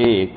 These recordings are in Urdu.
1।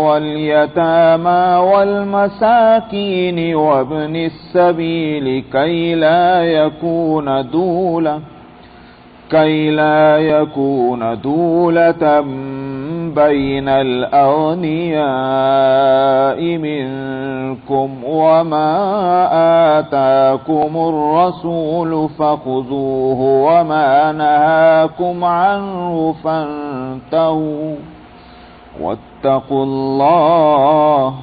واليتامى والمساكين وابن السبيل كي لا يكون دولة بين الأغنياء منكم وما آتاكم الرسول فخذوه وما نهاكم عنه فانتهوا واتقوا الله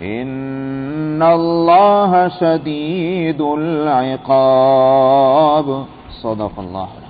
إن الله شديد العقاب। صدق الله العظيم।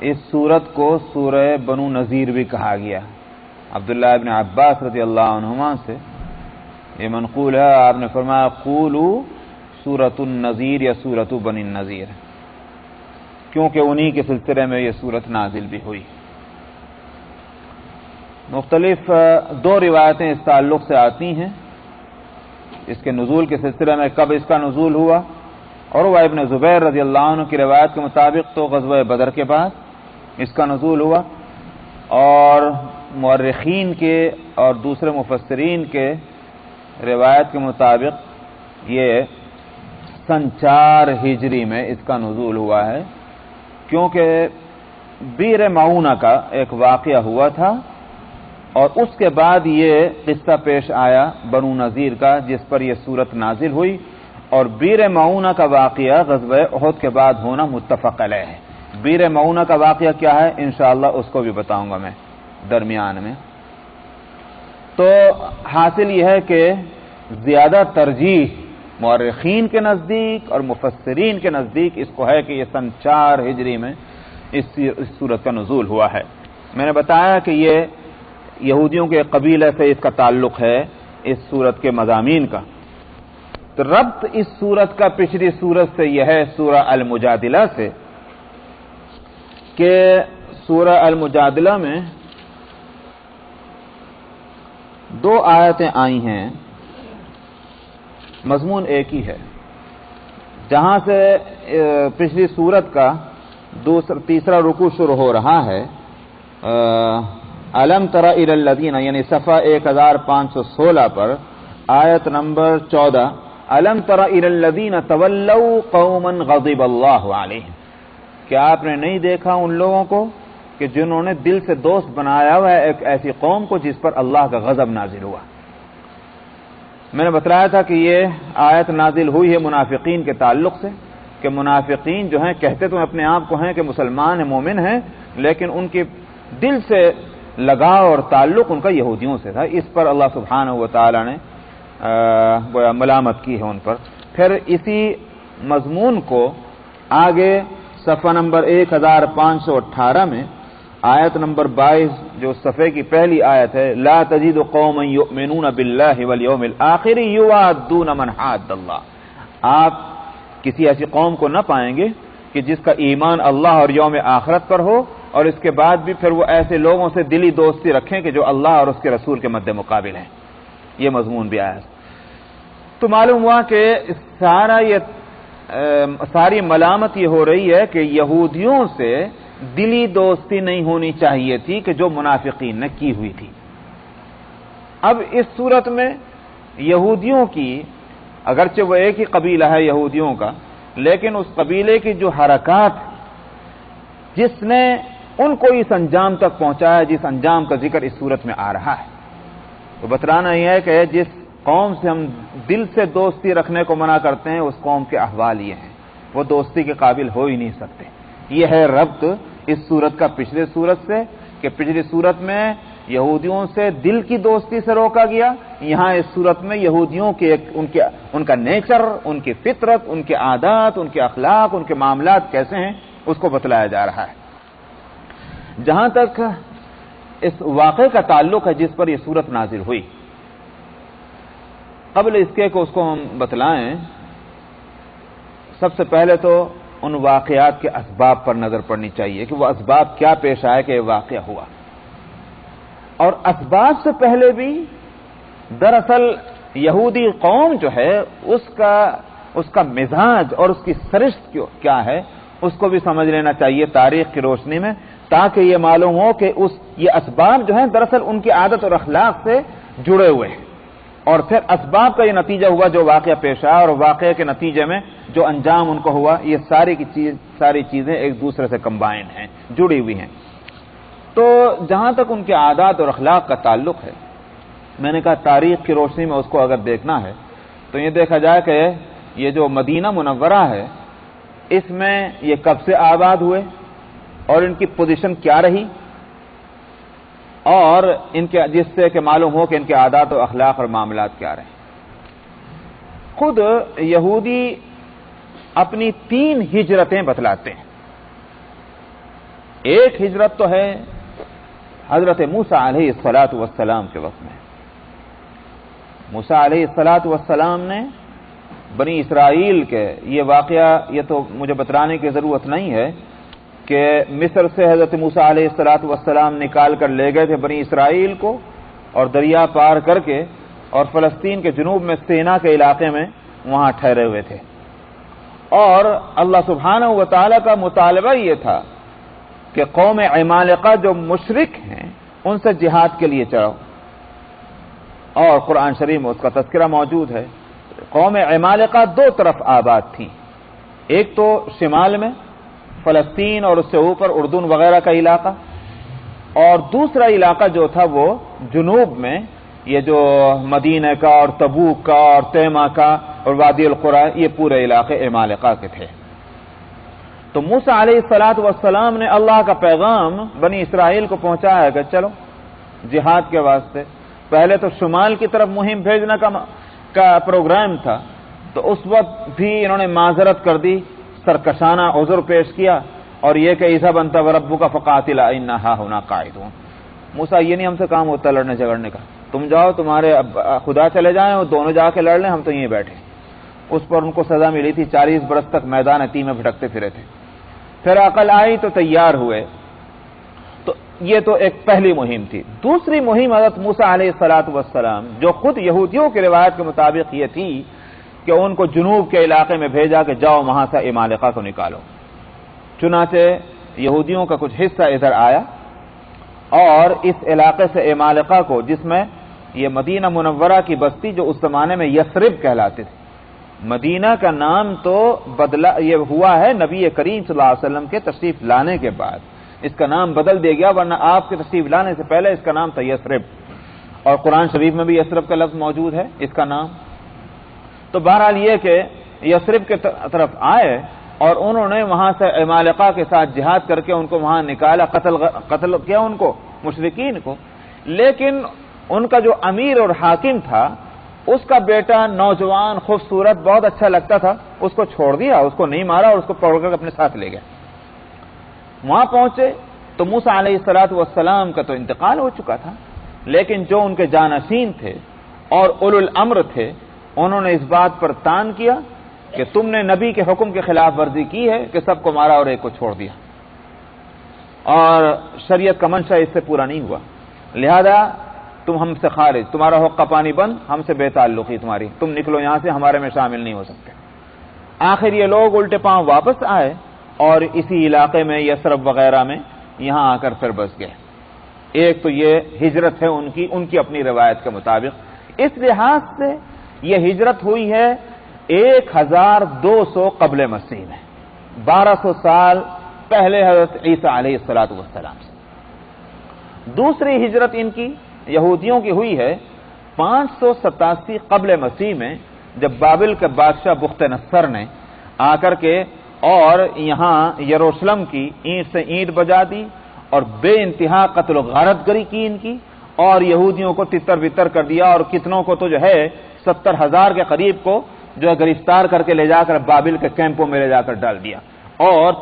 اس سورت کو سورہ بنو نذیر بھی کہا گیا۔ عبداللہ ابن عباس رضی اللہ عنہما سے یہ منقول ہے، آپ نے فرمایا قولوا سورۃ النذیر یا سورۃ بنی النذیر، کیونکہ انہی کے سلسلے میں یہ سورت نازل بھی ہوئی۔ مختلف دو روایتیں اس تعلق سے آتی ہیں، اس کے نزول کے سلسلے میں کب اس کا نزول ہوا۔ عروہ ابن زبیر رضی اللہ عنہ کی روایت کے مطابق تو غزوہ بدر کے بعد اس کا نزول ہوا، اور مورخین کے اور دوسرے مفسرین کے روایت کے مطابق یہ سن 4 ہجری میں اس کا نزول ہوا ہے، کیونکہ بئر معونہ کا ایک واقعہ ہوا تھا اور اس کے بعد یہ قصہ پیش آیا بنو نذیر کا، جس پر یہ سورت نازل ہوئی، اور بئر معونہ کا واقعہ غزوہ احد کے بعد ہونا متفق علیہ ہے۔ بئر معونہ کا واقعہ کیا ہے انشاءاللہ اس کو بھی بتاؤں گا میں درمیان میں۔ تو حاصل یہ ہے کہ زیادہ ترجیح مورخین کے نزدیک اور مفسرین کے نزدیک اس کو ہے کہ یہ سن 4 ہجری میں اس سورت کا نزول ہوا ہے۔ میں نے بتایا کہ یہ یہودیوں کے قبیلے سے اس کا تعلق ہے اس سورت کے مضامین کا۔ تو ربط اس سورت کا پچھلی سورت سے یہ ہے سورہ المجادلہ سے، کہ سورہ المجادلہ میں 2 آیتیں آئی ہیں، مضمون ایک ہی ہے، جہاں سے پچھلی سورت کا تیسرا رکوع شروع ہو رہا ہے۔ الم تر الی الذین، یعنی صفحہ 1516 پر آیت نمبر 14، الم تر الی الذین تولوا قوما غضب اللہ علیہم، کیا آپ نے نہیں دیکھا ان لوگوں کو کہ جنہوں نے دل سے دوست بنایا ہوا ہے ایک ایسی قوم کو جس پر اللہ کا غضب نازل ہوا۔ میں نے بتلایا تھا کہ یہ آیت نازل ہوئی ہے منافقین کے تعلق سے، کہ منافقین جو ہیں کہتے تو اپنے آپ کو ہیں کہ مسلمان ہیں، مومن ہیں، لیکن ان کے دل سے لگاؤ اور تعلق ان کا یہودیوں سے تھا۔ اس پر اللہ سبحانہ و تعالی نے ملامت کی ہے ان پر۔ پھر اسی مضمون کو آگے صفحہ نمبر 1518 میں آیت نمبر 22، جو صفحے کی پہلی آیت ہے، لا تجد قوما یؤمنون باللہ والیوم الآخر یوادون من حاد اللہ، آپ کسی ایسی قوم کو نہ پائیں گے کہ جس کا ایمان اللہ اور یوم آخرت پر ہو، اور اس کے بعد بھی پھر وہ ایسے لوگوں سے دلی دوستی رکھیں کہ جو اللہ اور اس کے رسول کے مد مقابل ہیں۔ یہ مضمون بھی آیا۔ تو معلوم ہوا کہ ساری ملامت یہ ہو رہی ہے کہ یہودیوں سے دلی دوستی نہیں ہونی چاہیے تھی کہ جو منافقین نے کی ہوئی تھی۔ اب اس صورت میں یہودیوں کی، اگرچہ وہ ایک ہی قبیلہ ہے یہودیوں کا، لیکن اس قبیلے کی جو حرکات جس نے ان کو اس انجام تک پہنچایا، جس انجام کا ذکر اس صورت میں آ رہا ہے، تو بتلانا یہ ہے کہ جس قوم سے ہم دل سے دوستی رکھنے کو منع کرتے ہیں اس قوم کے احوال یہ ہیں، وہ دوستی کے قابل ہو ہی نہیں سکتے۔ یہ ہے ربط اس صورت کا پچھلے صورت سے، کہ پچھلی صورت میں یہودیوں سے دل کی دوستی سے روکا گیا، یہاں اس صورت میں یہودیوں کے ان کا نیچر، ان کی فطرت، ان کے عادات، ان کے اخلاق، ان کے معاملات کیسے ہیں اس کو بتلایا جا رہا ہے۔ جہاں تک اس واقعے کا تعلق ہے جس پر یہ صورت نازل ہوئی، قبل اس کے کو اس کو ہم بتلائیں، سب سے پہلے تو ان واقعات کے اسباب پر نظر پڑنی چاہیے کہ وہ اسباب کیا پیش آئے کہ یہ واقعہ ہوا۔ اور اسباب سے پہلے بھی دراصل یہودی قوم جو ہے اس کا مزاج اور اس کی سرشت کیا ہے اس کو بھی سمجھ لینا چاہیے تاریخ کی روشنی میں، تاکہ یہ معلوم ہو کہ یہ اسباب جو ہیں دراصل ان کی عادت اور اخلاق سے جڑے ہوئے ہیں، اور پھر اسباب کا یہ نتیجہ ہوا جو واقعہ پیش آیا، اور واقعے کے نتیجے میں جو انجام ان کو ہوا، یہ ساری چیزیں ایک دوسرے سے کمبائن ہیں، جڑی ہوئی ہیں۔ تو جہاں تک ان کے عادات اور اخلاق کا تعلق ہے، میں نے کہا تاریخ کی روشنی میں اس کو اگر دیکھنا ہے تو یہ دیکھا جائے کہ یہ جو مدینہ منورہ ہے اس میں یہ کب سے آباد ہوئے اور ان کی پوزیشن کیا رہی، اور ان کے جس سے کہ معلوم ہو کہ ان کے عادات و اخلاق اور معاملات کیا رہے۔ خود یہودی اپنی 3 ہجرتیں بتلاتے ہیں۔ ایک ہجرت تو ہے حضرت موسیٰ علیہ السلام کے وقت میں. موسیٰ علیہ السلام نے بنی اسرائیل کے یہ واقعہ، یہ تو مجھے بتلانے کی ضرورت نہیں ہے کہ مصر سے حضرت موسیٰ علیہ السلام نکال کر لے گئے تھے بنی اسرائیل کو، اور دریا پار کر کے اور فلسطین کے جنوب میں سینا کے علاقے میں وہاں ٹھہرے ہوئے تھے. اور اللہ سبحانہ و تعالیٰ کا مطالبہ یہ تھا کہ قوم عمالقہ جو مشرک ہیں ان سے جہاد کے لیے چڑھو، اور قرآن شریف میں اس کا تذکرہ موجود ہے. قوم عمالقہ دو طرف آباد تھیں، ایک تو شمال میں فلسطین اور اس سے اوپر اردن وغیرہ کا علاقہ، اور دوسرا علاقہ جو تھا وہ جنوب میں یہ جو مدینہ کا اور تبوک کا اور تیمہ کا اور وادی القریٰ، یہ پورے علاقے عمالقہ کے تھے. تو موسیٰ علیہ السلام نے اللہ کا پیغام بنی اسرائیل کو پہنچایا کہ چلو جہاد کے واسطے. پہلے تو شمال کی طرف مہم بھیجنے کا پروگرام تھا، تو اس وقت بھی انہوں نے معذرت کر دی، سرکشانہ عذر پیش کیا، اور یہ کہ اذهب انت وربک فقاتلا انا ہاہنا قاعدون. موسیٰ یہ نہیں ہم سے کام ہوتا لڑنے جھگڑنے کا، تم جاؤ، تمہارے خدا چلے جائیں اور دونوں جا کے لڑ لیں، ہم تو یہیں بیٹھے. اس پر ان کو سزا ملی تھی، 40 برس تک میدان عتیم میں بھٹکتے پھرے تھے. پھر عقل آئی تو تیار ہوئے. تو یہ تو ایک پہلی مہم تھی. دوسری مہم حضرت موسیٰ علیہ السلام جو خود یہودیوں کی روایت کے مطابق یہ تھی کہ ان کو جنوب کے علاقے میں بھیجا کہ جاؤ وہاں سے عمالقہ کو نکالو. چنانچہ یہودیوں کا کچھ حصہ ادھر آیا اور اس علاقے سے عمالقہ کو، جس میں یہ مدینہ منورہ کی بستی جو اس زمانے میں یثرب کہلاتی تھی، مدینہ کا نام تو بدلا یہ ہوا ہے نبی کریم صلی اللہ علیہ وسلم کے تشریف لانے کے بعد، اس کا نام بدل دیا گیا، ورنہ آپ کے تشریف لانے سے پہلے اس کا نام تھا یثرب، اور قرآن شریف میں بھی یثرب کا لفظ موجود ہے اس کا نام. تو بہرحال یہ کہ یثرب کے طرف آئے اور انہوں نے وہاں سے عمالقہ کے ساتھ جہاد کر کے ان کو وہاں نکالا، قتل کیا ان کو، مشرکین کو. لیکن ان کا جو امیر اور حاکم تھا اس کا بیٹا نوجوان خوبصورت بہت اچھا لگتا تھا، اس کو چھوڑ دیا، اس کو نہیں مارا اور اس کو پکڑ کر اپنے ساتھ لے گیا. وہاں پہنچے تو موسیٰ علیہ السلام کا تو انتقال ہو چکا تھا، لیکن جو ان کے جانشین تھے اور اولو الامر تھے انہوں نے اس بات پر تان کیا کہ تم نے نبی کے حکم کی خلاف ورزی کی ہے کہ سب کو مارا اور ایک کو چھوڑ دیا، اور شریعت کا منشا اس سے پورا نہیں ہوا، لہذا تم ہم سے خارج، تمہارا حق کا پانی بند، ہم سے بے تعلقی تمہاری، تم نکلو یہاں سے، ہمارے میں شامل نہیں ہو سکتے. آخر یہ لوگ الٹے پاؤں واپس آئے اور اسی علاقے میں یثرب وغیرہ میں یہاں آ کر پھر بس گئے. ایک تو یہ ہجرت ہے ان کی اپنی روایت کے مطابق. اس لحاظ سے یہ ہجرت ہوئی ہے 1200 قبل مسیح میں، 1200 سال پہلے حضرت عیسیٰ علیہ السلام سے. دوسری ہجرت ان کی یہودیوں کی ہوئی ہے 587 قبل مسیح میں، جب بابل کے بادشاہ بخت نصر نے آ کر کے اور یہاں یروشلم کی اینٹ سے اینٹ بجا دی اور بے انتہا قتل و غارت گری کی ان کی، اور یہودیوں کو تتر بتر کر دیا، اور کتنوں کو تو جو ہے 70,000 کے قریب کو جو ہے گرفتار کر کے لے جا کر بابل کے کیمپوں میں لے جا کر ڈال دیا، اور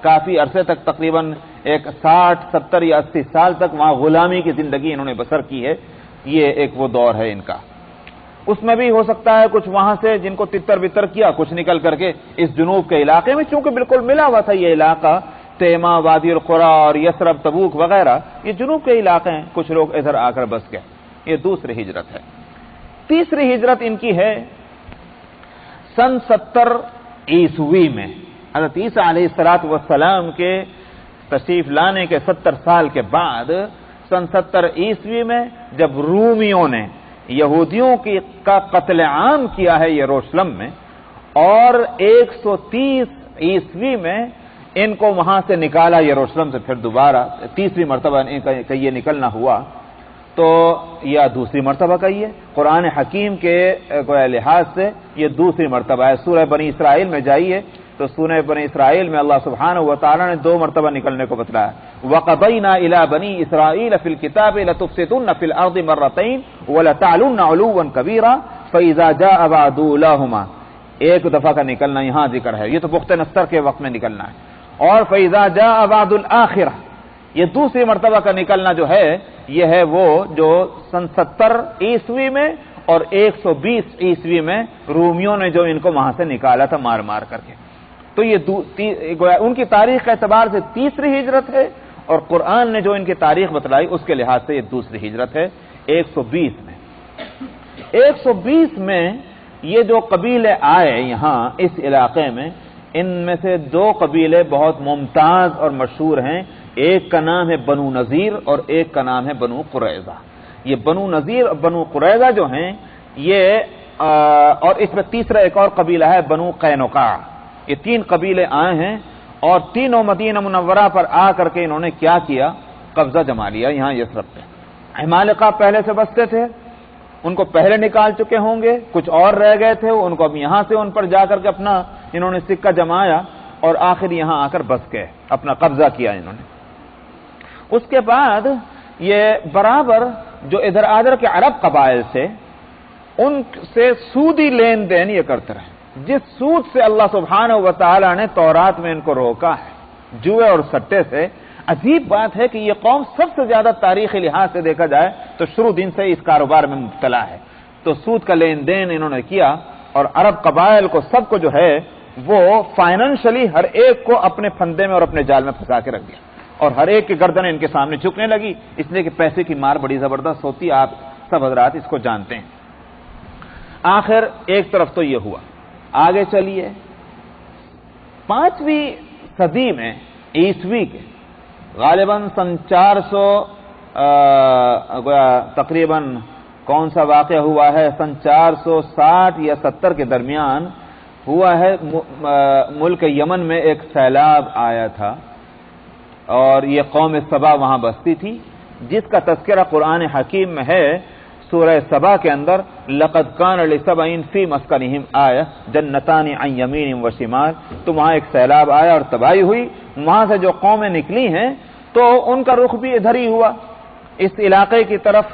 کافی عرصے تک تقریباً 60 70 یا 80 سال تک وہاں غلامی کی زندگی انہوں نے بسر کی ہے. یہ ایک وہ دور ہے ان کا. اس میں بھی ہو سکتا ہے کچھ وہاں سے جن کو تتر بتر کیا، کچھ نکل کر کے اس جنوب کے علاقے میں، چونکہ بالکل ملا ہوا تھا یہ علاقہ، تیمہ، وادی القریٰ اور یثرب، تبوک وغیرہ، یہ جنوب کے علاقے ہیں، کچھ لوگ ادھر آ کر بس گئے. یہ دوسری ہجرت ہے. تیسری ہجرت ان کی ہے سن 70 عیسوی میں، حضرت عیسیٰ علیہ السلام کے تشریف لانے کے 70 سال کے بعد سن 70 عیسوی میں جب رومیوں نے یہودیوں کا قتل عام کیا ہے یروشلم میں، اور 130 عیسوی میں ان کو وہاں سے نکالا یروشلم سے، پھر دوبارہ تیسری مرتبہ کا یہ نکلنا ہوا، تو یہ دوسری مرتبہ کا یہ قرآن حکیم کے لحاظ سے یہ دوسری مرتبہ ہے. سورہ بنی اسرائیل میں جائیے تو سورہ بنی اسرائیل میں اللہ سبحانہ و تعالیٰ نے 2 مرتبہ نکلنے کو بتلایا. وَقَضَيْنَا إِلَىٰ بَنِي إِسْرَائِيلَ فِي الْكِتَابِ لَتُفْسِدُنَّ فِي الْأَرْضِ مَرَّتَيْنِ وَلَتَعْلُنَّ عُلُوًّا كَبِيرًا فَإِذَا جَاءَ وَعْدُ أُولَاهُمَا. ایک دفعہ کا نکلنا یہاں ذکر ہے، یہ تو بخت نصر کے وقت میں نکلنا ہے. اور فَإِذَا جَاءَ وَعْدُ الْآخِرَةِ، یہ دوسری مرتبہ کا نکلنا جو ہے یہ ہے وہ جو سن 70 عیسوی میں اور 120 عیسوی میں رومیوں نے جو ان کو وہاں سے نکالا تھا مار مار کر کے. تو یہ ان کی تاریخ کے اعتبار سے تیسری ہجرت ہے، اور قرآن نے جو ان کی تاریخ بتلائی اس کے لحاظ سے یہ دوسری ہجرت ہے 120 میں. 120 میں یہ جو قبیلے آئے یہاں اس علاقے میں، ان میں سے 2 قبیلے بہت ممتاز اور مشہور ہیں. ایک کا نام ہے بنو نذیر اور ایک کا نام ہے بنو قریظہ. یہ بنو نذیر اور بنو قریظہ جو ہیں یہ اور اس میں تیسرا ایک اور قبیلہ ہے بنو قینقاع. یہ 3 قبیلے آئے ہیں اور تینوں مدینہ منورہ پر آ کر کے انہوں نے کیا کیا؟ قبضہ جما لیا یہاں یثرب پہ. عمالقہ پہلے سے بستے تھے، ان کو پہلے نکال چکے ہوں گے، کچھ اور رہ گئے تھے، ان کو اب یہاں سے ان پر جا کر کے اپنا انہوں نے سکہ جمایا اور آخر یہاں آ کر بس گئے، اپنا قبضہ کیا انہوں نے. اس کے بعد یہ برابر جو ادھر ادھر کے عرب قبائل سے ان سے سودی لین دین یہ کرتے رہے. جس سود سے اللہ سبحانہ و تعالی نے تورات میں ان کو روکا ہے، جوئے اور سٹے سے. عجیب بات ہے کہ یہ قوم سب سے زیادہ تاریخی لحاظ سے دیکھا جائے تو شروع دن سے اس کاروبار میں مبتلا ہے. تو سود کا لین دین انہوں نے کیا اور عرب قبائل کو سب کو جو ہے وہ فائنینشلی ہر ایک کو اپنے پھندے میں اور اپنے جال میں پھنسا کے رکھ دیا، اور ہر ایک کی گردنیں ان کے سامنے جھکنے لگی، اس لیے کہ پیسے کی مار بڑی زبردست ہوتی، آپ سب حضرات اس کو جانتے ہیں. آخر ایک طرف تو یہ ہوا. آگے چلیے 5ویں صدی میں عیسوی کے غالباً سن 400 تقریباً کون سا واقعہ ہوا ہے، سن 460 یا 70 کے درمیان ہوا ہے. ملک یمن میں ایک سیلاب آیا تھا اور یہ قوم سبا وہاں بستی تھی، جس کا تذکرہ قرآن حکیم میں ہے سورہ سبا کے اندر. لقد کان لسبع فی مسکنہم آیہ جنتان عن یمین و شمال. تو وہاں ایک سیلاب آیا اور تباہی ہوئی. وہاں سے جو قومیں نکلی ہیں تو ان کا رخ بھی ادھر ہی ہوا اس علاقے کی طرف.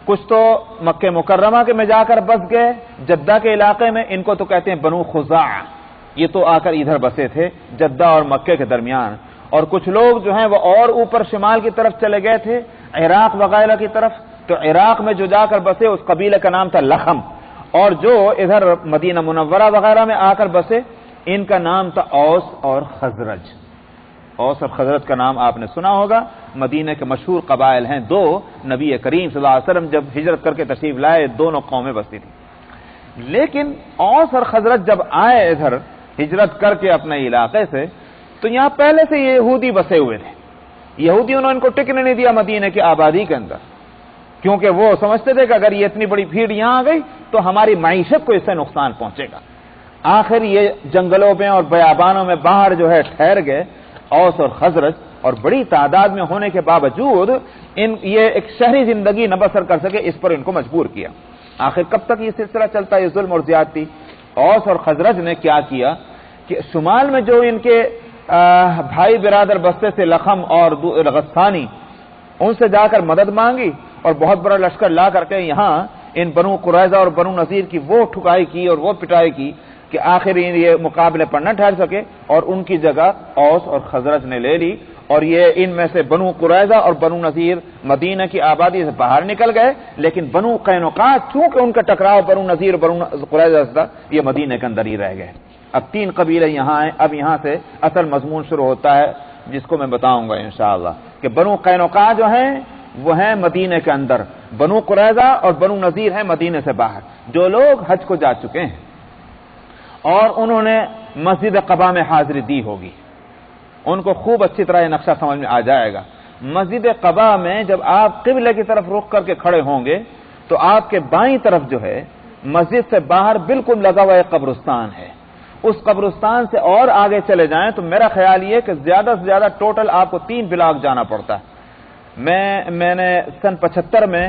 کچھ تو مکہ مکرمہ کے میں جا کر بس گئے جدہ کے علاقے میں، ان کو تو کہتے ہیں بنو خزاعہ. یہ تو آ کر ادھر بسے تھے جدہ اور مکہ کے درمیان. اور کچھ لوگ جو ہیں وہ اور اوپر شمال کی طرف چلے گئے تھے، عراق وغیرہ کی طرف. تو عراق میں جو جا کر بسے اس قبیلے کا نام تھا لخم، اور جو ادھر مدینہ منورہ وغیرہ میں آ کر بسے ان کا نام تھا اوس اور خزرج. اوس اور خزرج کا نام آپ نے سنا ہوگا، مدینہ کے مشہور قبائل ہیں. 2 نبی کریم صلی اللہ علیہ وسلم جب ہجرت کر کے تشریف لائے دونوں قومیں بستی تھی. لیکن اوس اور خزرج جب آئے ادھر ہجرت کر کے اپنے علاقے سے تو یہاں پہلے سے یہ یہودی بسے ہوئے تھے. یہودیوں نے ان کو ٹکنے نہیں دیا مدینہ کی آبادی کے اندر، کیونکہ وہ سمجھتے تھے کہ اگر یہ اتنی بڑی بھیڑ یہاں آ گئی تو ہماری معیشت کو اس سے نقصان پہنچے گا. آخر یہ جنگلوں میں اور بیابانوں میں باہر جو ہے ٹھہر گئے اوس اور خزرج، اور بڑی تعداد میں ہونے کے باوجود یہ ایک شہری زندگی نہ بسر کر سکے، اس پر ان کو مجبور کیا. آخر کب تک یہ سلسلہ چلتا ہے، یہ ظلم اور زیادتی؟ اوس اور خزرج نے کیا کیا کہ شمال میں جو ان کے بھائی برادر بستے سے لخم اور غسانی، ان سے جا کر مدد مانگی اور بہت بڑا لشکر لا کر کے یہاں ان بنو قریظہ اور بنو نذیر کی وہ ٹھکائی کی اور وہ پٹائی کی کہ آخر یہ مقابلے پر نہ ٹھہر سکے اور ان کی جگہ اوس اور خزرج نے لے لی. اور یہ ان میں سے بنو قریظہ اور بنو نذیر مدینہ کی آبادی سے باہر نکل گئے، لیکن بنو قینقاع چونکہ ان کا ٹکراؤ بنو نذیر اور بنو قریظہ سے تھا، یہ مدینہ کے اندر ہی رہ گئے. اب 3 قبیلے یہاں ہیں. اب یہاں سے اصل مضمون شروع ہوتا ہے جس کو میں بتاؤں گا انشاءاللہ کہ بنو قینقاع جو ہیں وہ ہیں مدینہ کے اندر، بنو قریظہ اور بنو نذیر ہیں مدینہ سے باہر. جو لوگ حج کو جا چکے ہیں اور انہوں نے مسجد قباء میں حاضری دی ہوگی، ان کو خوب اچھی طرح یہ نقشہ سمجھ میں آ جائے گا. مسجد قباء میں جب آپ قبلے کی طرف رخ کر کے کھڑے ہوں گے تو آپ کے بائیں طرف جو ہے مسجد سے باہر بالکل لگا ہوا ایک قبرستان ہے. اس قبرستان سے اور آگے چلے جائیں تو میرا خیال یہ کہ زیادہ سے زیادہ ٹوٹل آپ کو 3 بلاک جانا پڑتا ہے. میں نے سن 75 میں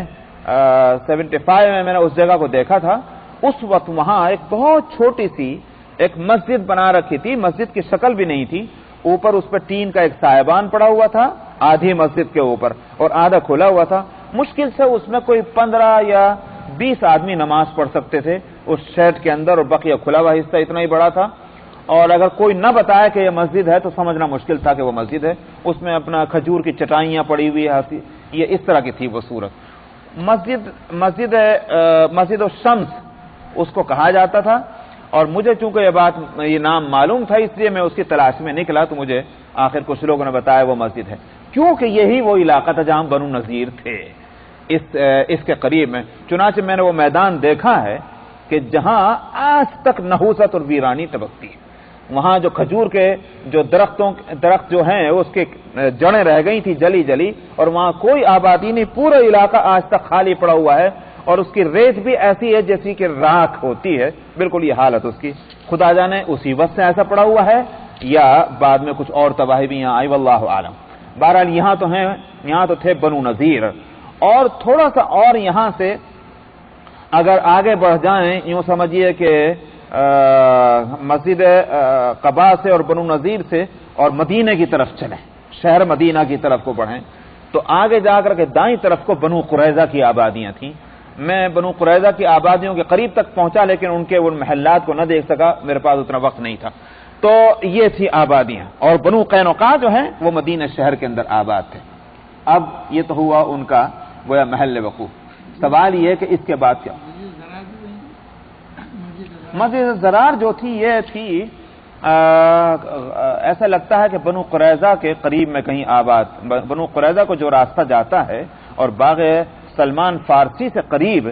75 میں نے اس جگہ کو دیکھا تھا. اس وقت وہاں ایک بہت چھوٹی سی ایک مسجد بنا رکھی تھی، مسجد کی شکل بھی نہیں تھی. اوپر اس پر ٹین کا ایک سائبان پڑا ہوا تھا آدھی مسجد کے اوپر اور آدھا کھلا ہوا تھا. مشکل سے اس میں کوئی 15 یا 20 آدمی نماز پڑھ سکتے تھے اس شیڈ کے اندر، اور بقیہ کھلا ہوا حصہ اتنا ہی بڑا تھا. اور اگر کوئی نہ بتائے کہ یہ مسجد ہے تو سمجھنا مشکل تھا کہ وہ مسجد ہے. اس میں اپنا کھجور کی چٹائیاں پڑی ہوئی ہے, یہ اس طرح کی تھی وہ صورت. مسجد الشمس اس کو کہا جاتا تھا, اور مجھے چونکہ یہ نام معلوم تھا اس لیے میں اس کی تلاش میں نکلا, تو مجھے آخر کچھ لوگوں نے بتایا وہ مسجد ہے, کیونکہ یہی وہ علاقہ تھا جہاں بنو نذیر تھے اس کے قریب میں. چنانچہ میں نے وہ میدان دیکھا ہے کہ جہاں آج تک نحوست اور ویرانی طبقتی ہے. وہاں جو کھجور کے جو درخت جو ہیں اس کے جڑیں رہ گئی تھی جلی جلی, اور وہاں کوئی آبادی نہیں, پورا علاقہ آج تک خالی پڑا ہوا ہے, اور اس کی ریت بھی ایسی ہے جیسی کہ راکھ ہوتی ہے, بالکل یہ حالت اس کی. خدا جانے اسی وقت سے ایسا پڑا ہوا ہے یا بعد میں کچھ اور تباہی بھی یہاں آئی, واللہ عالم. بہرحال یہاں تو تھے بنو نذیر. اور تھوڑا سا اور یہاں سے اگر آگے بڑھ جائیں, یوں سمجھیے کہ مسجد قباء سے اور بنو نذیر سے اور مدینے کی طرف چلیں, شہر مدینہ کی طرف کو بڑھیں, تو آگے جا کر کے دائیں طرف کو بنو قریظہ کی آبادیاں تھیں. میں بنو قریظہ کی آبادیوں کے قریب تک پہنچا, لیکن ان محلات کو نہ دیکھ سکا, میرے پاس اتنا وقت نہیں تھا. تو یہ تھی آبادیاں, اور بنو قینقاع جو ہیں وہ مدینہ شہر کے اندر آباد تھے. اب یہ تو ہوا ان کا گویا محل وقوع. سوال یہ ہے کہ اس کے بعد کیا؟ مسجد زرار جو تھی یہ تھی ایسا لگتا ہے کہ بنو قریظہ کے قریب میں کہیں آباد. بنو قریظہ کو جو راستہ جاتا ہے اور باغ سلمان فارسی سے قریب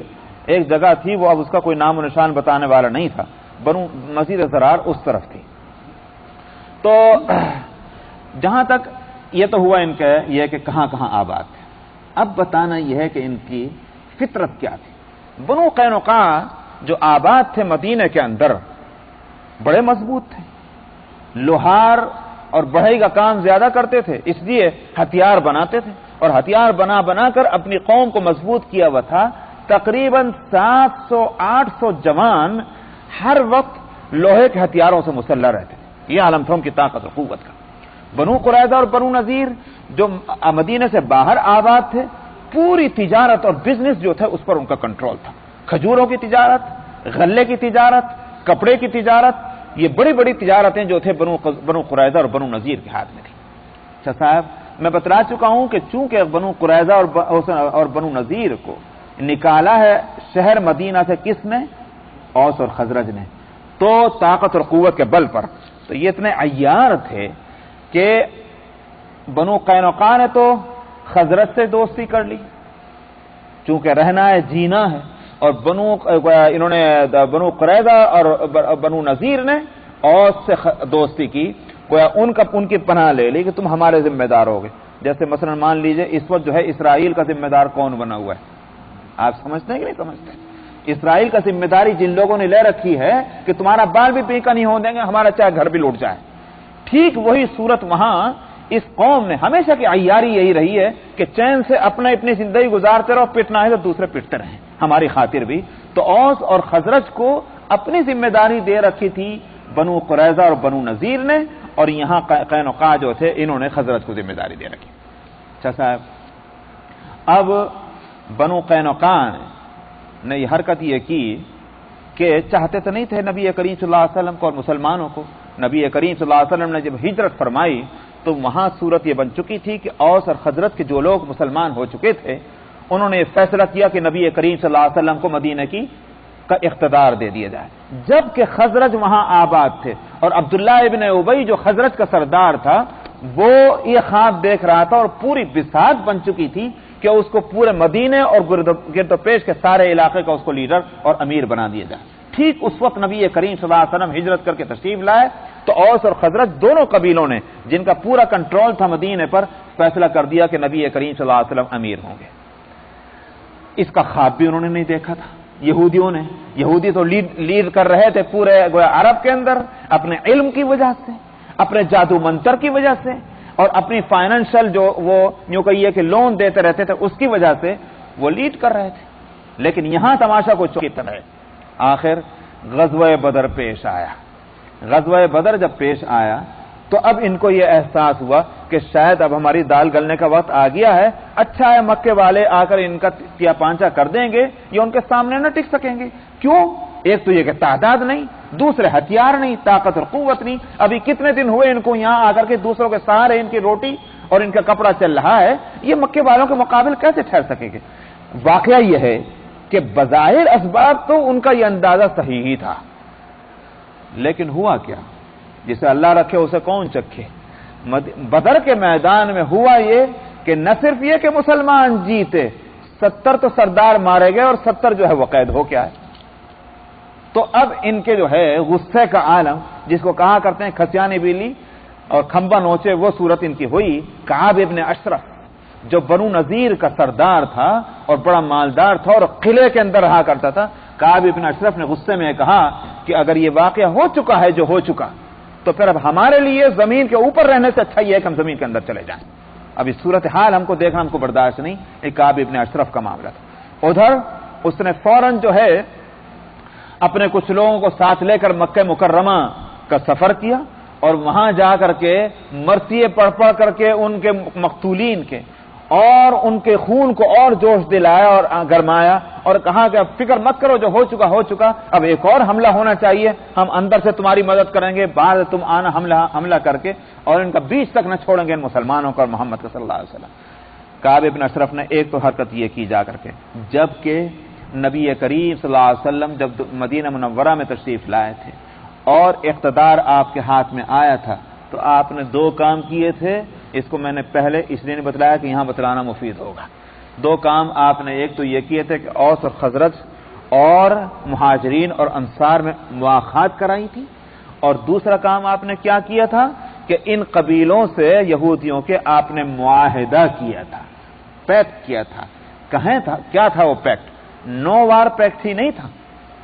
ایک جگہ تھی, وہ اب اس کا کوئی نام و نشان بتانے والا نہیں تھا. مسجد زرار اس طرف تھی. تو جہاں تک یہ تو ہوا ان کا یہ کہ کہاں کہاں آباد تھے. اب بتانا یہ ہے کہ ان کی فطرت کیا تھی. بنو قینقاع جو آباد تھے مدینہ کے اندر بڑے مضبوط تھے, لوہار اور بڑھئی کا کام زیادہ کرتے تھے, اس لیے ہتھیار بناتے تھے, اور ہتھیار بنا کر اپنی قوم کو مضبوط کیا ہوا تھا. تقریباً 700-800 جوان ہر وقت لوہے کے ہتھیاروں سے مسلح رہتے تھے. یہ عالم تھا ان کی طاقت اور قوت کا. بنو قریظہ اور بنو نذیر جو مدینہ سے باہر آباد تھے, پوری تجارت اور بزنس جو تھا اس پر ان کا کنٹرول تھا. کھجوروں کی تجارت, غلے کی تجارت, کپڑے کی تجارت, یہ بڑی بڑی تجارتیں جو تھے بنو قریظہ اور بنو نذیر کے ہاتھ میں تھی. اچھا صاحب, میں بتلا چکا ہوں کہ چونکہ بنو قریظہ اور بنو نذیر کو نکالا ہے شہر مدینہ سے کس نے؟ اوس اور خزرج نے, تو طاقت اور قوت کے بل پر. تو یہ اتنے عیار تھے کہ بنو قینقاع نے تو خزرج سے دوستی کر لی چونکہ رہنا ہے جینا ہے, اور بنو قریظہ اور بنو نذیر نے اوس سے دوستی کی, گویا ان کی پناہ لے لی کہ تم ہمارے ذمہ دار ہوگے. جیسے مثلا مان لیجئے اس وقت جو ہے اسرائیل کا ذمہ دار کون بنا ہوا ہے, آپ سمجھتے ہیں کہ نہیں سمجھتے؟ اسرائیل کا ذمہ داری جن لوگوں نے لے رکھی ہے کہ تمہارا بال بھی پیکا نہیں ہو دیں گے, ہمارا چاہے گھر بھی لوٹ جائے. ٹھیک وہی صورت وہاں اس قوم نے ہمیشہ کی عیاری یہی رہی ہے کہ چین سے اپنی زندگی گزارتے رہو, پٹنا ہے تو دوسرے پٹتے رہیں ہماری خاطر بھی. تو اوس اور خزرج کو اپنی ذمہ داری دے رکھی تھی بنو قریظہ اور بنو نذیر نے, اور یہاں قینقاع جو تھے انہوں نے خزرج کو ذمہ داری دے رکھی. اچھا صاحب, اب بنو قینقاع نے یہ حرکت یہ کی کہ چاہتے تو نہیں تھے نبی کریم صلی اللہ علیہ وسلم کو اور مسلمانوں کو. نبی کریم صلی اللہ علیہ وسلم نے جب ہجرت فرمائی تو وہاں صورت یہ بن چکی تھی کہ اوس اور خزرج کے جو لوگ مسلمان ہو چکے تھے انہوں نے فیصلہ کیا کہ نبی کریم صلی اللہ علیہ وسلم کو مدینہ کا اقتدار دے دیا جائے, جبکہ خزرج وہاں آباد تھے. اور عبداللہ ابن ابی جو خزرج کا سردار تھا وہ یہ خواب دیکھ رہا تھا, اور پوری بساط بن چکی تھی کہ اس کو پورے مدینے اور گرد و پیش کے سارے علاقے کا اس کو لیڈر اور امیر بنا دیا جائے. ٹھیک اس وقت نبی کریم صلی اللہ علیہ وسلم ہجرت کر کے تشریف لائے تو اوس اور خزرج دونوں قبیلوں نے جن کا پورا کنٹرول تھا مدینے پر فیصلہ کر دیا کہ نبی کریم صلی اللہ علیہ وسلم امیر ہوں گے. اس کا خواب بھی انہوں نے نہیں دیکھا تھا یہودی تو لیڈ کر رہے تھے پورے گویا عرب کے اندر اپنے علم کی وجہ سے, اپنے جادو منتر کی وجہ سے, اور اپنی فائنینشل جو وہ یوں کہیے کہ لون دیتے رہتے تھے اس کی وجہ سے وہ لیڈ کر رہے تھے. لیکن یہاں تماشا کو چوکی طرح آخر غزوہ بدر پیش آیا. غزوہ بدر جب پیش آیا تو اب ان کو یہ احساس ہوا کہ شاید اب ہماری دال گلنے کا وقت آ گیا ہے. اچھا ہے مکے والے آ کر ان کا تیا پانچا کر دیں گے, یہ ان کے سامنے نہ ٹک سکیں گے. کیوں؟ ایک تو یہ کہ تعداد نہیں، دوسرے ہتھیار نہیں، طاقت اور قوت نہیں. ابھی کتنے دن ہوئے ان کو یہاں آ کر کے دوسروں کے سہارے ان کی روٹی اور ان کا کپڑا چل رہا ہے، یہ مکے والوں کے مقابل کیسے ٹھہر سکیں گے؟ واقعہ یہ ہے کہ بظاہر اسباب تو ان کا یہ اندازہ صحیح ہی تھا، لیکن ہوا کیا؟ جسے اللہ رکھے اسے کون چکھے. بدر کے میدان میں ہوا یہ کہ نہ صرف یہ کہ مسلمان جیتے، 70 تو سردار مارے گئے اور 70 جو ہے وہ قید ہو کے آئے. تو اب ان کے جو ہے غصے کا عالم، جس کو کہا کرتے ہیں کھسیانی بیلی اور کھمبا نوچے، وہ صورت ان کی ہوئی. کعب ابن اشرف جو بنو نذیر کا سردار تھا اور بڑا مالدار تھا اور قلعے کے اندر رہا کرتا تھا، کعب ابن اشرف نے غصے میں کہا کہ اگر یہ واقعہ ہو چکا ہے جو ہو چکا، تو پھر اب ہمارے لیے زمین کے اوپر رہنے سے اچھا یہ ہے کہ ہم زمین کے اندر چلے جائیں. اب اس صورتحال ہم کو دیکھنا ہم کو برداشت نہیں. ایک کعب ابن اشرف کا معاملہ تھا. ادھر اس نے فوراً جو ہے اپنے کچھ لوگوں کو ساتھ لے کر مکہ مکرمہ کا سفر کیا اور وہاں جا کر کے مرثیے پڑھ پڑھ کر کے ان کے مقتولین کے اور ان کے خون کو اور جوش دلایا اور گرمایا اور کہا کہ اب فکر مت کرو، جو ہو چکا ہو چکا، اب ایک اور حملہ ہونا چاہیے، ہم اندر سے تمہاری مدد کریں گے، باہر تم آنا حملہ کر کے، اور ان کا بیچ تک نہ چھوڑیں گے ان مسلمانوں کو اور محمد صلی اللہ علیہ وسلم. کعب ابن اشرف نے ایک تو حرکت یہ کی جا کر کے، جبکہ نبی کریم صلی اللہ علیہ وسلم جب مدینہ منورہ میں تشریف لائے تھے اور اقتدار آپ کے ہاتھ میں آیا تھا، تو آپ نے 2 کام کیے تھے. اس کو میں نے پہلے اس لیے نہیں بتلایا کہ یہاں بتلانا مفید ہوگا. 2 کام آپ نے ایک تو یہ کیے تھے کہ اوس اور خزرج اور مہاجرین اور انصار میں مواخات کرائی تھی، اور دوسرا کام آپ نے کیا کیا تھا کہ ان قبیلوں سے یہودیوں کے آپ نے معاہدہ کیا تھا، پیکٹ کیا تھا. کہیں تھا کیا تھا وہ پیکٹ؟ نو وار پیکٹ ہی نہیں تھا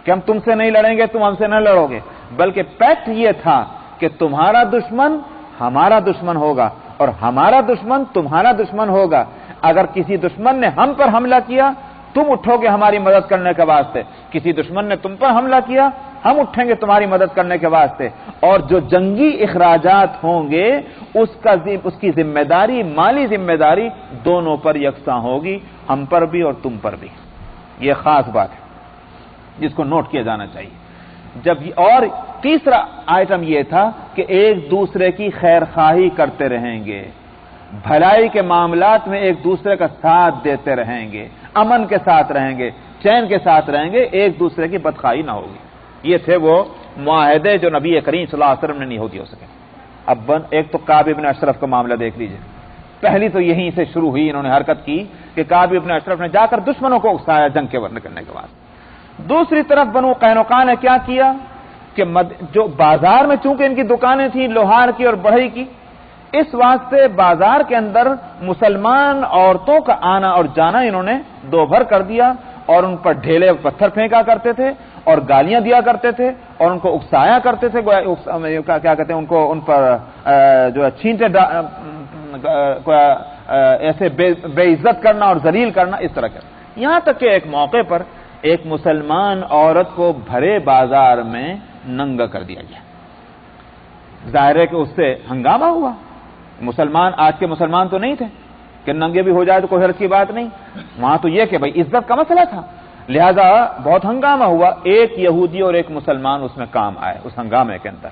کہ ہم تم سے نہیں لڑیں گے، تم ہم سے نہ لڑو گے، بلکہ پیکٹ یہ تھا کہ تمہارا دشمن ہمارا دشمن ہوگا اور ہمارا دشمن تمہارا دشمن ہوگا. اگر کسی دشمن نے ہم پر حملہ کیا تم اٹھو گے ہماری مدد کرنے کے واسطے، کسی دشمن نے تم پر حملہ کیا ہم اٹھیں گے تمہاری مدد کرنے کے واسطے، اور جو جنگی اخراجات ہوں گے اس کی ذمہ داری، مالی ذمہ داری دونوں پر یکساں ہوگی، ہم پر بھی اور تم پر بھی. یہ خاص بات ہے جس کو نوٹ کیا جانا چاہیے. اور تیسرا آئٹم یہ تھا کہ ایک دوسرے کی خیر خواہی کرتے رہیں گے، بھلائی کے معاملات میں ایک دوسرے کا ساتھ دیتے رہیں گے، امن کے ساتھ رہیں گے، چین کے ساتھ رہیں گے، ایک دوسرے کی بدخواہی نہ ہوگی. یہ تھے وہ معاہدے جو نبی کریم صلی اللہ علیہ وسلم نے نہیں ہوتی ہو سکے. اب ایک تو کعب ابن اشرف کا معاملہ دیکھ لیجئے. پہلی تو یہیں سے شروع ہوئی، انہوں نے حرکت کی کہ کعب ابن اشرف نے جا کر دشمنوں کو اکسایا جنگ کے ورنہ کرنے کے بعد. دوسری طرف بنو قینقاع نے کیا کیا کہ جو بازار میں چونکہ ان کی دکانیں تھیں لوہار کی اور بڑھئی کی، اس واسطے بازار کے اندر مسلمان عورتوں کا آنا اور جانا انہوں نے 2 بھر کر دیا، اور ان پر ڈھیلے پتھر پھینکا کرتے تھے اور گالیاں دیا کرتے تھے اور ان کو اکسایا کرتے تھے. کیا کہتے ہیں ان کو، ان پر جو ہے چھینٹے ایسے بے عزت کرنا اور ذلیل کرنا، اس طرح کا. یہاں تک کہ ایک موقع پر ایک مسلمان عورت کو بھرے بازار میں ننگا کر دیا گیا. ظاہر ہے کہ اس سے ہنگامہ ہوا. مسلمان آج کے مسلمان تو نہیں تھے کہ ننگے بھی ہو جائے تو کوئی حرج کی بات نہیں. وہاں تو یہ کہ بھائی عزت کا مسئلہ تھا، لہذا بہت ہنگامہ ہوا. ایک یہودی اور ایک مسلمان اس میں کام آئے اس ہنگامے کے اندر.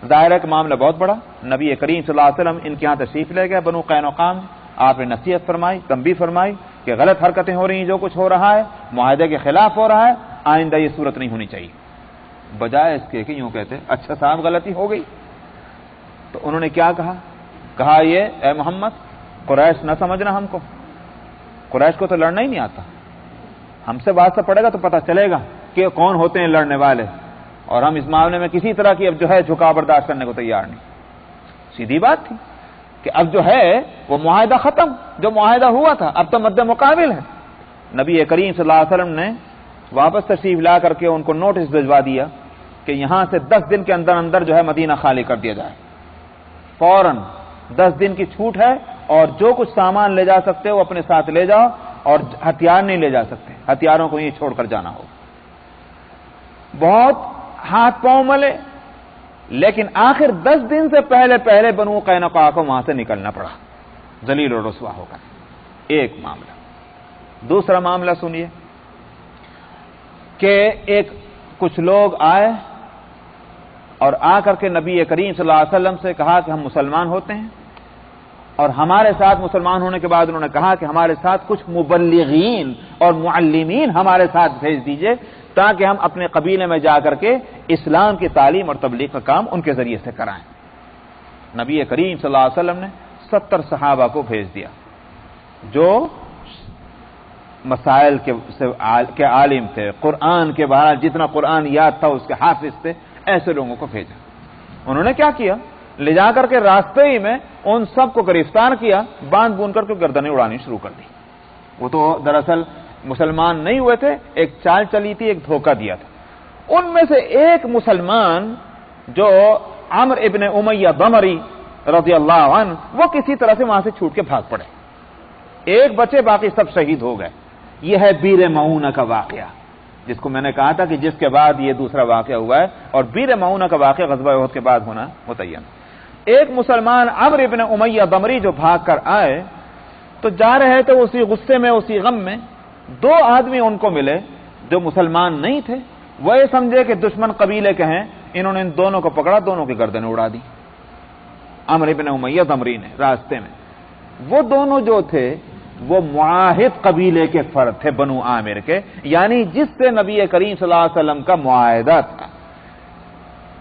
ظاہر ہے کہ معاملہ بہت بڑا. نبی کریم صلی اللہ علیہ وسلم ان کے یہاں تشریف لے گئے بنو قینقاع. آپ نے نصیحت فرمائی، تنبیہ فرمائی کہ غلط حرکتیں ہو رہی ہیں، جو کچھ ہو رہا ہے معاہدے کے خلاف ہو رہا ہے، آئندہ یہ صورت نہیں ہونی چاہیے. بجائے اس کے کہ یوں کہتے اچھا صاحب غلطی ہو گئی، تو انہوں نے کیا کہا یہ اے محمد قریش نہ سمجھنا ہم کو، قریش کو تو لڑنا ہی نہیں آتا، ہم سے بات سے پڑے گا تو پتہ چلے گا کہ کون ہوتے ہیں لڑنے والے، اور ہم اس معاملے میں کسی طرح کی اب جو ہے جھکاؤ برداشت کرنے کو تیار نہیں. سیدھی بات تھی کہ اب جو ہے وہ معاہدہ ختم، جو معاہدہ ہوا تھا اب تو مد مقابل ہے. نبی کریم صلی اللہ علیہ وسلم نے واپس تشریف لا کر کے ان کو نوٹس بھجوا دیا کہ یہاں سے 10 دن کے اندر اندر جو ہے مدینہ خالی کر دیا جائے. فوراً 10 دن کی چھوٹ ہے، اور جو کچھ سامان لے جا سکتے ہو اپنے ساتھ لے جاؤ، اور ہتھیار نہیں لے جا سکتے، ہتھیاروں کو یہ چھوڑ کر جانا ہوگا. بہت ہاتھ پاؤں ملے، لیکن آخر 10 دن سے پہلے بنو قینقاع کو وہاں سے نکلنا پڑا ذلیل اور رسوا ہو کر. ایک معاملہ. دوسرا معاملہ سنیے کہ ایک کچھ لوگ آئے اور آ کر کے نبی کریم صلی اللہ علیہ وسلم سے کہا کہ ہم مسلمان ہوتے ہیں، اور ہمارے ساتھ مسلمان ہونے کے بعد انہوں نے کہا کہ ہمارے ساتھ کچھ مبلغین اور معلمین ہمارے ساتھ بھیج دیجئے تاکہ ہم اپنے قبیلے میں جا کر کے اسلام کی تعلیم اور تبلیغ کا کام ان کے ذریعے سے کرائیں۔ نبی کریم صلی اللہ علیہ وسلم نے 70 صحابہ کو بھیج دیا جو مسائل کے عالم تھے، قرآن کے بہرحال جتنا قرآن یاد تھا اس کے حافظ تھے، ایسے لوگوں کو بھیجا۔ انہوں نے کیا کیا؟ لے جا کر کے راستے ہی میں ان سب کو گرفتار کیا، باندھ بون کر کے گردنیں اڑانی شروع کر دی۔ وہ تو دراصل مسلمان نہیں ہوئے تھے، ایک چال چلی تھی، ایک دھوکہ دیا تھا۔ ان میں سے ایک مسلمان جو عمرو ابن امیہ ضمری رضی اللہ عنہ، وہ کسی طرح سے وہاں سے چھوٹ کے بھاگ پڑے، ایک بچے، باقی سب شہید ہو گئے۔ یہ ہے بیر معونہ کا واقعہ، جس کو میں نے کہا تھا کہ جس کے بعد یہ دوسرا واقعہ ہوا ہے، اور بیر معونہ کا واقعہ غزوہ احد کے بعد ہونا متعین۔ ایک مسلمان عمرو ابن امیہ ضمری جو بھاگ کر آئے تو جا رہے تھے اسی غصے میں، اسی غم میں، دو آدمی ان کو ملے جو مسلمان نہیں تھے، وہ یہ سمجھے کہ دشمن قبیلے کے ہیں، انہوں نے ان دونوں کو پکڑا، دونوں کی گردنیں اڑا دی عمرو ابن امیہ ضمری نے راستے میں۔ وہ دونوں جو تھے وہ معاہد قبیلے کے فرد تھے، بنو عامر کے، یعنی جس سے نبی کریم صلی اللہ علیہ وسلم کا معاہدہ تھا۔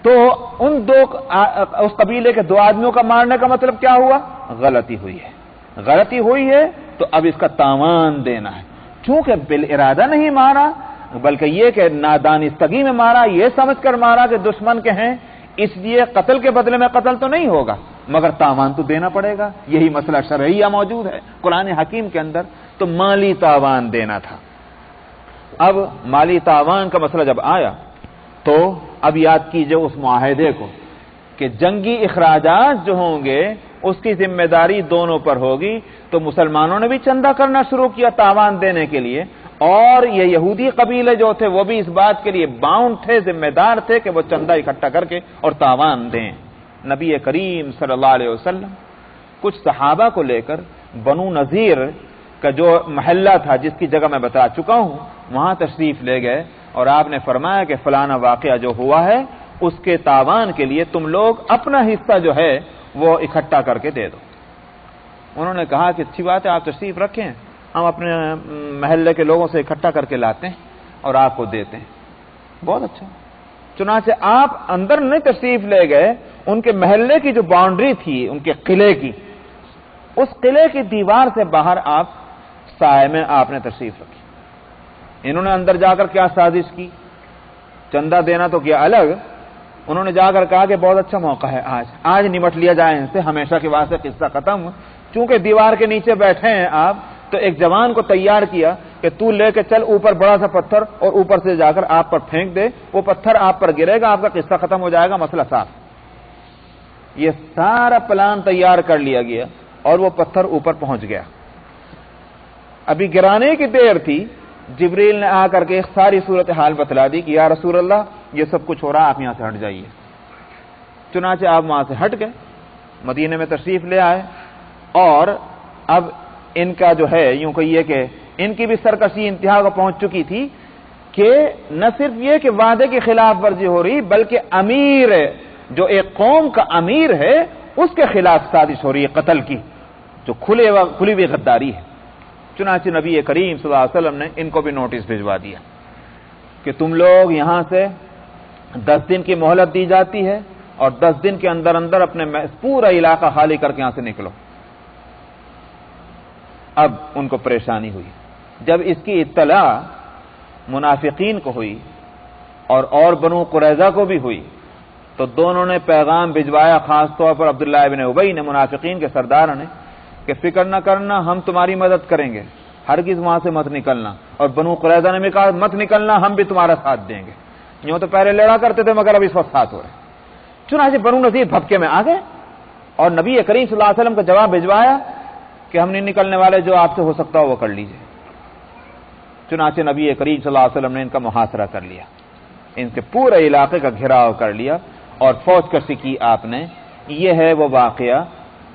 تو ان اس قبیلے کے دو آدمیوں کا مارنے کا مطلب کیا ہوا؟ غلطی ہوئی ہے، غلطی ہوئی ہے تو اب اس کا تاوان دینا ہے۔ چونکہ بالارادہ نہیں مارا، بلکہ یہ کہ نادانستگی میں مارا، یہ سمجھ کر مارا کہ دشمن کے ہیں، اس لیے قتل کے بدلے میں قتل تو نہیں ہوگا، مگر تاوان تو دینا پڑے گا۔ یہی مسئلہ شرعیہ موجود ہے قرآن حکیم کے اندر، تو مالی تاوان دینا تھا۔ اب مالی تاوان کا مسئلہ جب آیا تو اب یاد کیجئے اس معاہدے کو کہ جنگی اخراجات جو ہوں گے اس کی ذمہ داری دونوں پر ہوگی۔ تو مسلمانوں نے بھی چندہ کرنا شروع کیا تاوان دینے کے لیے، اور یہ یہودی قبیلے جو تھے وہ بھی اس بات کے لیے باؤنڈ تھے، ذمہ دار تھے کہ وہ چندہ اکٹھا کر کے اور تاوان دیں۔ نبی کریم صلی اللہ علیہ وسلم کچھ صحابہ کو لے کر بنو نذیر کا جو محلہ تھا، جس کی جگہ میں بتا چکا ہوں، وہاں تشریف لے گئے، اور آپ نے فرمایا کہ فلانا واقعہ جو ہوا ہے اس کے تاوان کے لیے تم لوگ اپنا حصہ جو ہے وہ اکٹھا کر کے دے دو۔ انہوں نے کہا کہ اچھی بات ہے، آپ تشریف رکھیں، ہم اپنے محلے کے لوگوں سے اکٹھا کر کے لاتے ہیں اور آپ کو دیتے ہیں۔ بہت اچھا۔ چنانچہ آپ اندر نہیں تشریف لے گئے، ان کے محلے کی جو باؤنڈری تھی ان کے قلعے کی، اس قلعے کی دیوار سے باہر آپ سائے میں آپ نے تشریف رکھی۔ انہوں نے اندر جا کر کیا سازش کی؟ چندہ دینا تو کیا الگ، انہوں نے جا کر کہا کہ بہت اچھا موقع ہے، آج نمٹ لیا جائے ان سے، ہمیشہ کے واسطے قصہ ختم۔ چونکہ دیوار کے نیچے بیٹھے ہیں آپ، تو ایک جوان کو تیار کیا کہ تو لے کے چل اوپر بڑا سا پتھر، اور اوپر سے جا کر آپ پر پھینک دے، وہ پتھر آپ پر گرے گا، آپ کا قصہ ختم ہو جائے گا، مسئلہ صاف۔ یہ سارا پلان تیار کر لیا گیا اور وہ پتھر اوپر پہنچ گیا۔ ابھی گرانے کی دیر تھی، جبریل نے آ کر کے ساری صورتحال بتلا دی کہ یا رسول اللہ یہ سب کچھ ہو رہا، آپ یہاں سے ہٹ جائیے۔ چنانچہ آپ وہاں سے ہٹ گئے، مدینے میں تشریف لے آئے، اور اب ان کا جو ہے یوں کہیے کہ ان کی بھی سرکشی انتہا کو پہنچ چکی تھی کہ نہ صرف یہ کہ وعدے کی خلاف ورزی ہو رہی، بلکہ امیر جو ایک قوم کا امیر ہے اس کے خلاف سازش ہو رہی ہے قتل کی، جو کھلی ہوئی غداری ہے۔ چنانچہ نبی کریم صلی اللہ علیہ وسلم نے ان کو بھی نوٹس بھجوا دیا کہ تم لوگ یہاں سے 10 دن کی مہلت دی جاتی ہے، اور 10 دن کے اندر اندر اپنے پورا علاقہ خالی کر کے یہاں سے نکلو۔ اب ان کو پریشانی ہوئی، جب اس کی اطلاع منافقین کو ہوئی اور بنو قریظہ کو بھی ہوئی، تو دونوں نے پیغام بھجوایا، خاص طور پر عبداللہ ابن ابی نے، منافقین کے سردار نے، کہ فکر نہ کرنا، ہم تمہاری مدد کریں گے، ہرگز وہاں سے مت نکلنا۔ اور بنو قریظہ نے بھی کہا مت نکلنا، ہم بھی تمہارا ساتھ دیں گے۔ یوں تو پہلے لڑا کرتے تھے مگر اب اس وقت ساتھ ہو رہے۔ چنانچہ بنو نذیر بھبکے میں آ گئے اور نبی کریم صلی اللہ علیہ وسلم کا جواب بھجوایا کہ ہم نہیں نکلنے والے، جو آپ سے ہو سکتا ہو وہ کر لیجئے۔ چنانچہ نبی کریم صلی اللہ علیہ وسلم نے ان کا محاصرہ کر لیا، ان کے پورے علاقے کا گھیراؤ کر لیا اور فوج کشی کی آپ نے۔ یہ ہے وہ واقعہ۔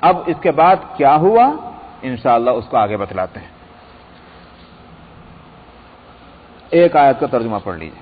اب اس کے بعد کیا ہوا انشاءاللہ اس کو آگے بتلاتے ہیں۔ ایک آیت کا ترجمہ پڑھ لیجئے۔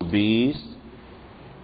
20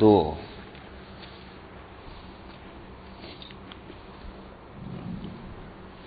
2।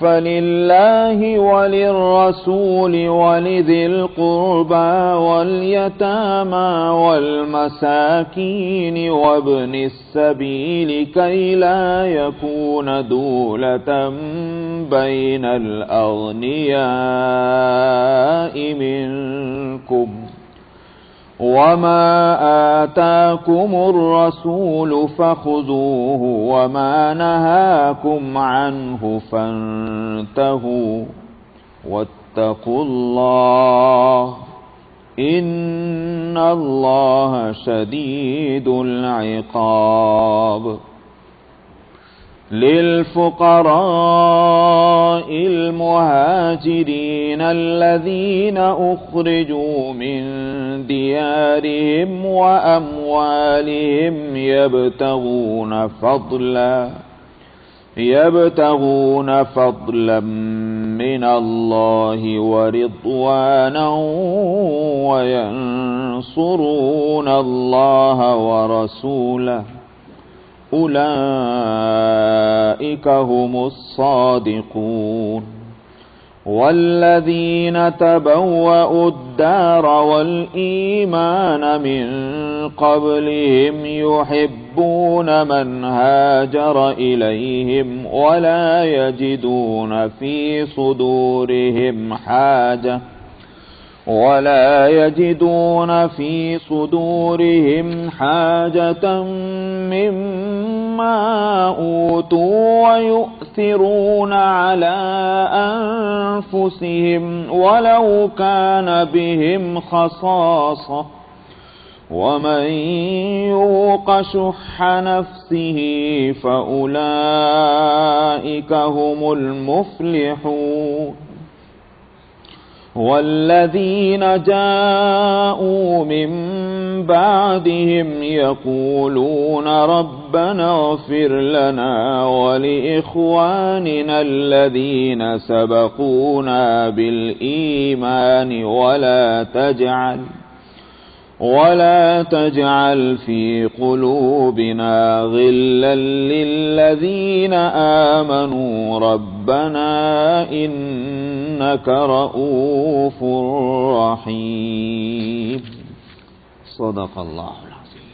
فلله وللرسول ولذي القربى واليتامى والمساكين وابن السبيل كي لا يكون دولة بين الأغنياء منكم وما آتاكم الرسول فخذوه وما نهاكم عنه فانتهوا واتقوا الله إن الله شديد العقاب. للفقراء المهاجرين الذين أخرجوا من ديارهم وأموالهم يبتغون فضلا من الله ورضوانا وينصرون الله ورسوله أولئك هم الصادقون. والذين تبوأوا الدار والإيمان من قبلهم يحبون من هاجر إليهم ولا يجدون في صدورهم حاجة مما أوتوا ويؤثرون على أنفسهم ولو كان بهم خصاصة ومن يوق شح نفسه فأولئك هم المفلحون. والذين جاءوا من بعدهم يقولون ربنا اغفر لنا ولإخواننا الذين سبقونا بالإيمان ولا تجعل في قلوبنا غلا للذين آمنوا ربنا إنك رؤوف رحيم. صدق اللہ العظیم.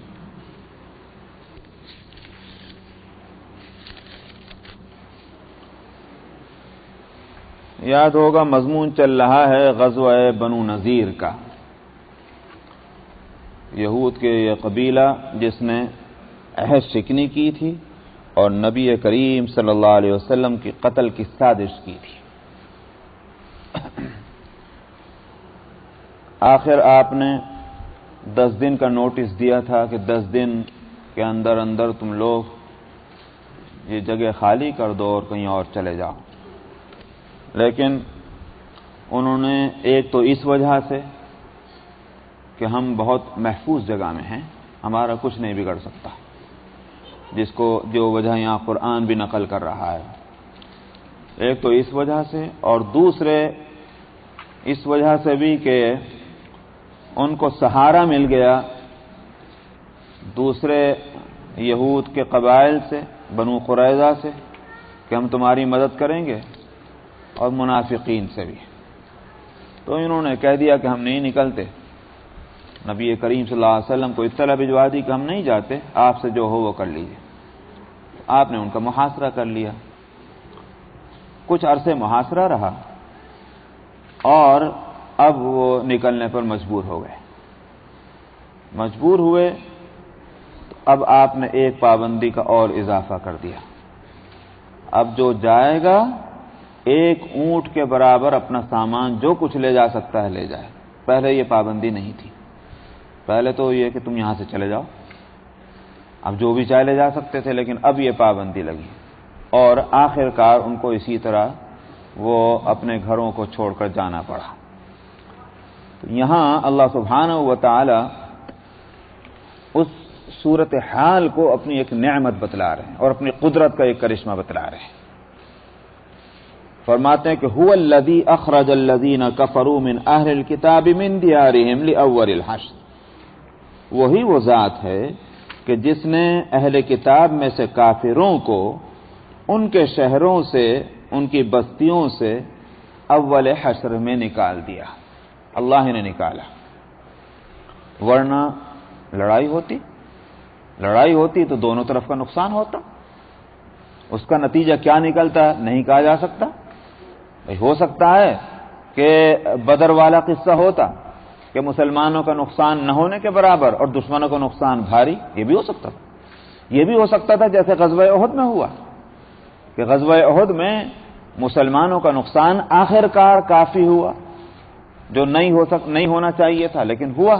یاد ہوگا مضمون چل رہا ہے غزوہ بنو نذیر کا. یہود کے یہ قبیلہ جس نے عہد شکنی کی تھی اور نبی کریم صلی اللہ علیہ وسلم کی قتل کی سازش کی تھی. آخر آپ نے 10 دن کا نوٹس دیا تھا کہ 10 دن کے اندر اندر تم لوگ یہ جگہ خالی کر دو اور کہیں اور چلے جاؤ. لیکن انہوں نے ایک تو اس وجہ سے کہ ہم بہت محفوظ جگہ میں ہیں, ہمارا کچھ نہیں بگڑ سکتا, جو وجہ یہاں قرآن بھی نقل کر رہا ہے, ایک تو اس وجہ سے, اور دوسرے اس وجہ سے بھی کہ ان کو سہارا مل گیا دوسرے یہود کے قبائل سے, بنو قریظہ سے, کہ ہم تمہاری مدد کریں گے, اور منافقین سے بھی. تو انہوں نے کہہ دیا کہ ہم نہیں نکلتے. نبی کریم صلی اللہ علیہ وسلم کو اطلاع بھجوا دی کہ ہم نہیں جاتے, آپ سے جو ہو وہ کر لیجیے. آپ نے ان کا محاصرہ کر لیا. کچھ عرصے محاصرہ رہا اور اب وہ نکلنے پر مجبور ہو گئے. مجبور ہوئے تو اب آپ نے ایک پابندی کا اور اضافہ کر دیا. اب جو جائے گا ایک اونٹ کے برابر اپنا سامان جو کچھ لے جا سکتا ہے لے جائے. پہلے یہ پابندی نہیں تھی. پہلے تو یہ کہ تم یہاں سے چلے جاؤ, اب جو بھی چاہے لے جا سکتے تھے, لیکن اب یہ پابندی لگی اور آخر کار ان کو اسی طرح وہ اپنے گھروں کو چھوڑ کر جانا پڑا. تو یہاں اللہ سبحانہ و تعالی اس صورتحال کو اپنی ایک نعمت بتلا رہے ہیں اور اپنی قدرت کا ایک کرشمہ بتلا رہے ہیں. فرماتے ہیں کہ هو الذی اخرج الذین کفروا من اہل الکتاب من دیارہم لأول الحشر. وہی وہ ذات ہے کہ جس نے اہل کتاب میں سے کافروں کو ان کے شہروں سے ان کی بستیوں سے اول حشر میں نکال دیا، اللہ نے نکالا، ورنہ لڑائی ہوتی تو دونوں طرف کا نقصان ہوتا۔ اس کا نتیجہ کیا نکلتا نہیں کہا جا سکتا۔ ہو سکتا ہے کہ بدر والا قصہ ہوتا کہ مسلمانوں کا نقصان نہ ہونے کے برابر اور دشمنوں کا نقصان بھاری، یہ بھی ہو سکتا تھا۔ یہ بھی ہو سکتا تھا جیسے غزوہ احد میں ہوا کہ غزوہ احد میں مسلمانوں کا نقصان آخر کار کافی ہوا، جو نہیں ہونا چاہیے تھا لیکن ہوا۔